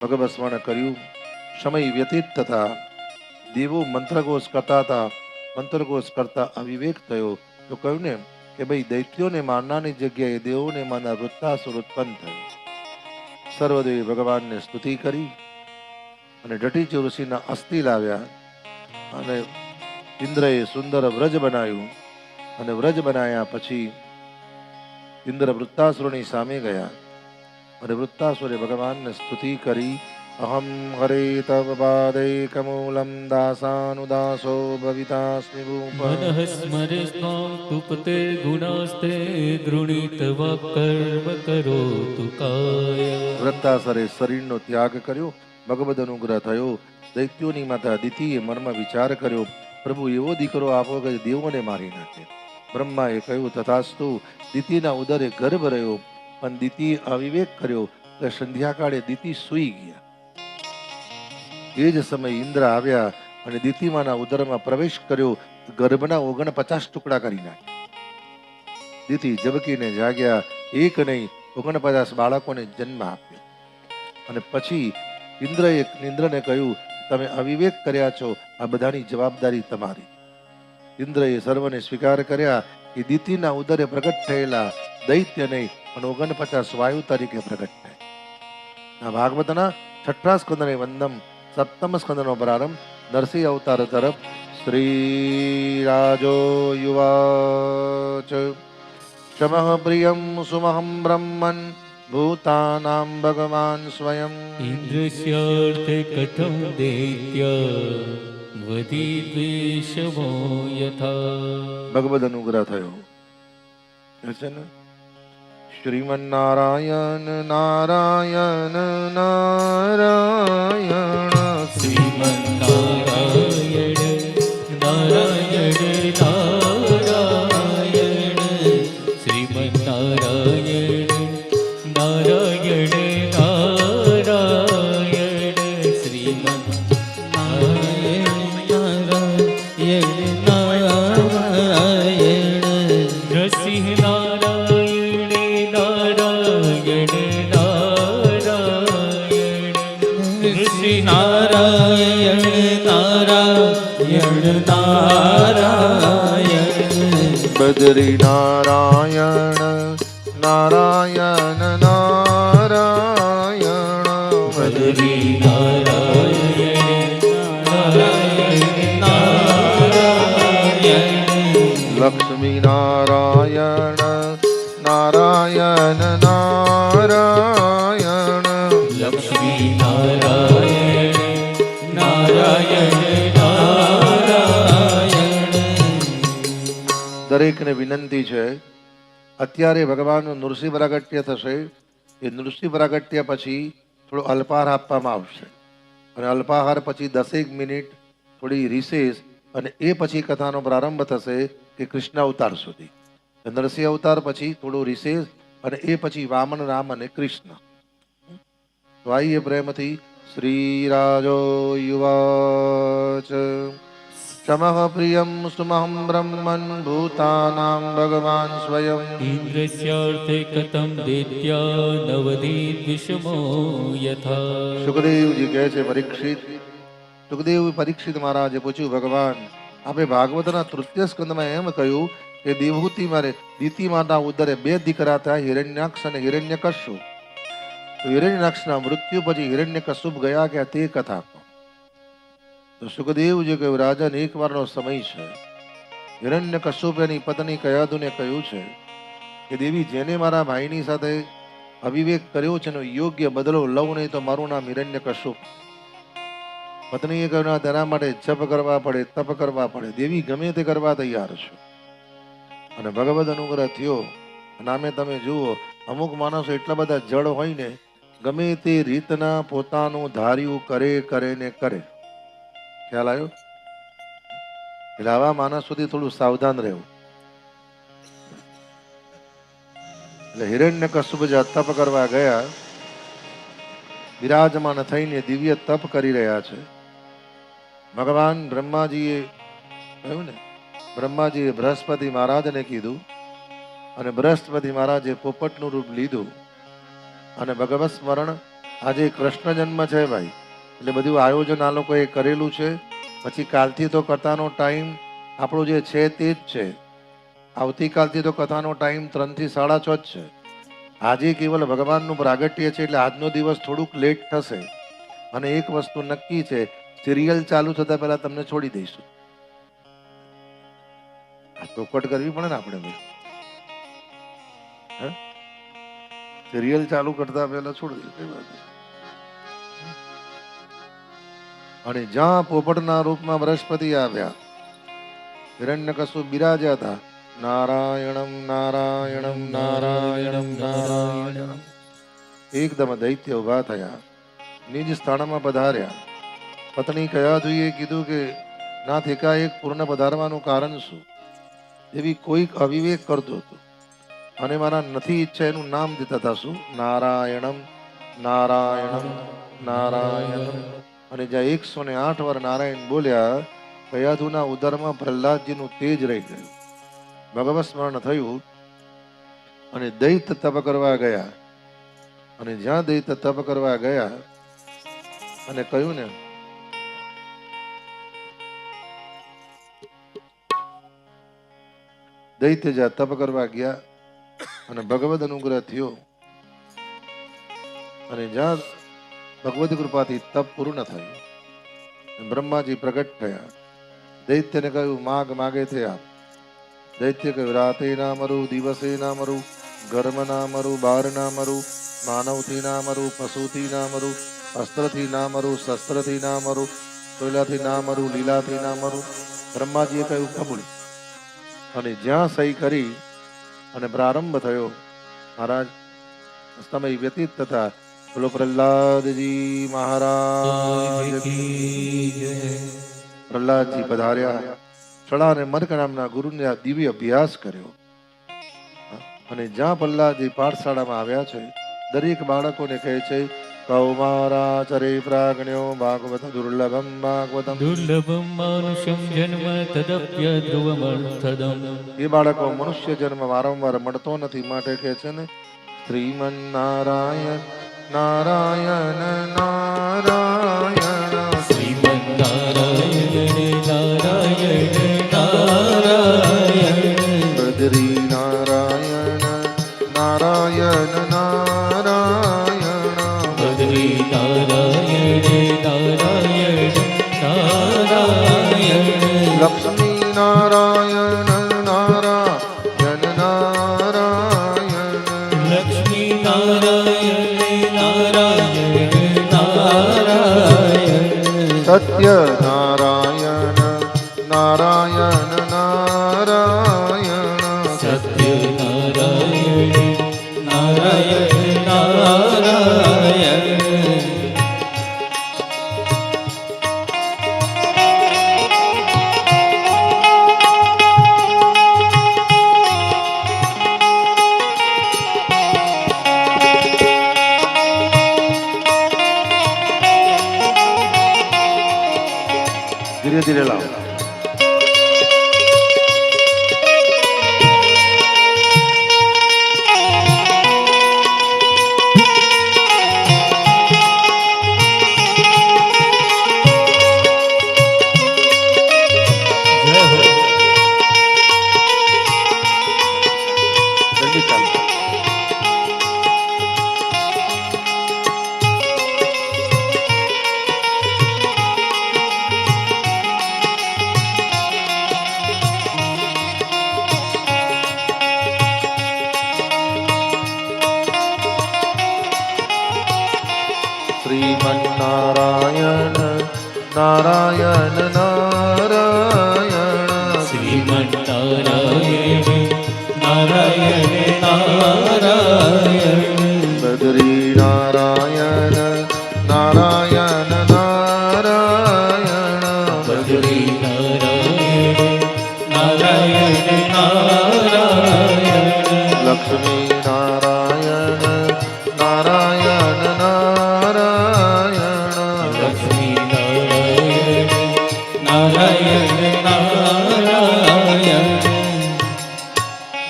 ભગવત સ્મરણ કર્યું. સમય વ્યતીત થતા દેવો મંત્રઘોષ કરતા હતા. મંત્રઘોષ કરતા અવિવેક થયો તો કહ્યું ને કે ભાઈ દૈત્યોને મારનારની જગ્યાએ દેવોને મારનાર વૃત્તાસુર ઉત્પન્ન થયો. સર્વદેવી ભગવાનને સ્તુતિ કરી અને જટીચ ઋષિના અસ્થિ લાવ્યા અને ઇન્દ્રએ સુંદર વ્રજ બનાવ્યું અને વ્રજ બનાવ્યા પછી ઇન્દ્ર વૃત્તાસુરની સામે ગયા અને વૃત્તાસુરે ભગવાનને સ્તુતિ કરી. અહમ હરે તવ પાદૈકમૂલમ દાસાનુદાસો ભવિતાસ્મિ ભૂપ मनः स्मरेस्त्वां तुपते गुणास्ते गृणीत्वा कर्म करोतु काय. વૃત્તાસુરે શરીરનો ત્યાગ કર્યો. ભગવદ અનુગ્રહ થયો. દૈત્યોની માતા દિતિએ મનમાં વિચાર કર્યો, પ્રભુ એવો દીકરો આપો કે દેવોને મારી નાખે. બ્રહ્માએ કહ્યું તથાસ્તુ. દિતિના ઉદરે ગર્ભ રહ્યો, પણ દિતિએ અવિવેક કર્યો કે સંધ્યાકાળે દિતિ સૂઈ ગયા. એ જ સમયે ઇન્દ્ર આવ્યા અને દિતિમાના ઉદરમાં પ્રવેશ કર્યો. ગર્ભના 49 ટુકડા કરી નાખ્યા. દિતિ ઝબકીને જાગ્યા. એક નહીં 49 બાળકોને જન્મ આપ્યો. અને પછી ઇન્દ્રને કહ્યું, તમે અવિવેક કર્યા છો, આ બધાની જવાબદારી તમારી. ઇન્દ્રએ સર્વને સ્વીકાર કર્યા કે દિતિના ઉદરે પ્રગટ થયેલા દૈત્ય નહીં પણ 49 વાયુ તરીકે પ્રગટ થાય. આ ભાગવતના 6ઠા સ્કંદને વંદમ. 7મ સ્કંદનો પ્રારંભ નરસિંહ અવતાર તરફ. શ્રી રાજો યુવાચ ક્ષમઃ પ્રિયમ સુમહં બ્રહ્મન ભૂતાનાં ભગવાન સ્વયં. ઇન્દ્રસ્યાર્થે કથમ દૈત્ય વધી દ્વેષમો યથા. ભગવદ અનુગ્રહ થયો છે ને. શ્રીમન્નારાયણ નારાયણ નારાયણ શ્રીમન્નારાયણ નારાયણ નારાયણ શ્રીમન્નારાયણ નારાયણ નારાયણ શ્રીમન્નારાયણ નારાયણ નરસિંહ નારાયણ નારાયણ નારાયણ નરસિંહ નારાયણ નારાયણ નારાયણ બદ્રી નારાયણ નારાયણ નારાયણ બદ્રી નારાયણ નારાયણ નારાયણ લક્ષ્મી નારાયણ નારાયણ નારાયણ લક્ષ્મી નારાયણ નારાયણ નારાયણ. દરેકને વિનંતી છે, અત્યારે ભગવાનનું નૃસિંહ પ્રાગટ્ય થશે. એ નૃસિંહ પ્રાગટ્ય પછી થોડો અલ્પાહાર આપવામાં આવશે અને અલ્પાહાર પછી 10 મિનિટ થોડી રિસેસ અને એ પછી કથાનો પ્રારંભ થશે કે કૃષ્ણ અવતાર સુધી. નરસિંહ અવતાર પછી થોડું રિસેસ અને એ પછી વામન રામ અને કૃષ્ણ. તો આઈએ પ્રેમથી. શ્રી રાજો યુવાચ ક્ષમઃ પ્રિયમ સુમહં બ્રહ્મન ભૂતાનાં ભગવાન સ્વયં. ઇન્દ્રસ્યાર્થે કથમ દૈત્યા નવધી દ્વિષમો યથા. સુખદેવજી કહે છે પરીક્ષિત. સુખદેવ પરીક્ષિત મહારાજે પૂછ્યું, ભગવાન આપે ભાગવતના 3ય સ્કંદમાં એમ કહ્યું કે દેવહૂતિ મારે દિતિ માતા ઉદરે 2 દીકરા થયા, હિરણ્યાક્ષ અને હિરણ્યકશ્યપ. તો હિરણ્યાક્ષના મૃત્યુ પછી હિરણ્યકશ્યપ ગયા કે તે કથા. તો સુખદેવજી કહ્યું, રાજન એકવારનો સમય છે. હિરણ્યકશ્યપ એની પત્ની કયાદુને કહ્યું છે કે દેવી, જેને મારા ભાઈની સાથે અવિવેક કર્યો છે એનો યોગ્ય બદલો લઉં નહીં તો મારું નામ હિરણ્યકશ્યપ. પત્નીએ કહ્યું, તેના માટે જપ કરવા પડે, તપ કરવા પડે. દેવી ગમે તે કરવા તૈયાર છે. અને ભગવદ અનુગ્રહ થયો. નામે તમે જુઓ, અમુક માણસો એટલા બધા જડ હોય ને, ગમે તે રીતના પોતાનું ધાર્યું કરે કરે ને કરે. ખ્યાલ આવ્યો? એટલે આવા માણસ સુધી થોડું સાવધાન રહેવું. એટલે હિરણ્યકશ્યપ જે તપ કરવા ગયા, બિરાજમાન થઈને દિવ્ય તપ કરી રહ્યા છે. ભગવાન બ્રહ્માજીએ કહ્યું ને, બ્રહ્માજીએ બૃહસ્પતિ મહારાજને કીધું અને બૃહસ્પતિ મહારાજે પોપટનું રૂપ લીધું અને ભગવત સ્મરણ આજે કૃષ્ણ જન્મ છે ભાઈ, એટલે બધું આયોજન આ લોકોએ કરેલું છે. પછી કાલથી તો કથાનો ટાઈમ આપણો જે છે તે જ છે. આવતીકાલથી તો કથાનો ટાઈમ 3 થી 6:30 જ છે. આજે કેવલ ભગવાનનું પ્રાગટ્ય છે એટલે આજનો દિવસ થોડુંક લેટ થશે. અને એક વસ્તુ નક્કી છે, સિરિયલ ચાલુ થતા પહેલા તમને છોડી દઈશું. આ ચોખવટ કરવી પડે ને આપણે ભાઈ. સિરિયલ ચાલુ કરતા પહેલા છોડી દઈશું. અને જ્યાં પોપટના રૂપમાં બૃહસ્પતિ આવ્યા, હિરણ્યકશિપુ બિરાજ્યા હતા. નારાયણમ નારાયણમ નારાયણમ નારાયણમ. એકદમ દૈત્ય ઉભા થયા, નિજ સ્થાનમાં પધાર્યા. પત્ની કયા જોઈએ કીધું કે નાથ એકાએક પૂર્ણ પધારવાનું કારણ શું? એવી કોઈક અવિવેક કરતો હતો અને મારા નથી ઈચ્છા એનું નામ દેતા હતા. શું? નારાયણમ નારાયણમ નારાયણમ. અને જ્યાં 108 વાર નારાયણ બોલ્યા, કયાધુના ઉદરમાં પ્રહલાદજીનું તેજ રહી ગયું, ભગવત સ્મરણ થયું અને દૈત્ય તપ કરવા ગયા. અને જ્યાં દૈત્ય તપ કરવા ગયા અને કહ્યું ને, દૈત્ય જ્યાં તપ કરવા ગયા અને ભગવદ અનુગ્રહ થયો અને જ્યાં ભગવદ કૃપાથી તપ પૂર્ણ થયું, બ્રહ્માજી પ્રગટ થયા. દૈત્યને કહ્યું માગ માગે તે આપ. દૈત્ય કહ્યું રાતે ના મરું, દિવસે ના મરું, ઘરમાં ના મરું, બહાર ના મરું, માનવથી ના મરું, પશુથી ના મરું, અસ્ત્રથી ના મરું, શસ્ત્રથી ના મરું, કોયલાથી ના મરું, લીલાથી ના મરું. બ્રહ્માજીએ કહ્યું કબૂલ. અને જ્યાં સહી કરી અને પ્રારંભ થયો, મહારાજ સમય વ્યતીત થતા બોલો પ્રહલાદજી મહારાજ કી જય. પ્રહલાદજી પધાર્યા, છળા અને મર્ક નામના ગુરુને આ દિવ્ય અભ્યાસ કર્યો. અને જ્યાં પ્રહલાદજી પાઠશાળામાં આવ્યા છે, દરેક બાળકોને કહે છે કૌમારાચરે પ્રાજ્ઞ્યો ભાગવત દુર્લભમ ભાગવતમ દુર્લભમ માનુષમ જન્મ તદપ્ય ધ્રુવમર્થદમ. એ બાળકો મનુષ્ય જન્મ વારંવાર મળતો નથી, માટે કહે છે ને શ્રીમન નારાયણ નારાયણ નારાયણ. શ્રીમન નારાયણ નારાયણ નારાયણ. બદ્રી નારાયણ નારાયણ નારાયણ. બદ્રી નારાયણ નારાયણ નારાયણ. લક્ષ્મી નારાયણ નારાયણ નારાયણ. લક્ષ્મી નારાયણ નારાયણ નારાયણ. સત્ય નારાયણ નારાયણ નારાયણ. સત્ય નારાયણ નારાયણ નારાયણ. ધીરે ધીરે લાવો. જય હો. જલ્દી ચાલો. શ્રીમન્નારાયણ નારાયણ નારાયણ. શ્રીમન નારાયણ નારાયણ નારાયણ. બદ્રી નારાયણ નારાયણ નારાયણ. બદ્રી નારાયણ નારાયણ નારાયણ. લક્ષ્મી નારાયણ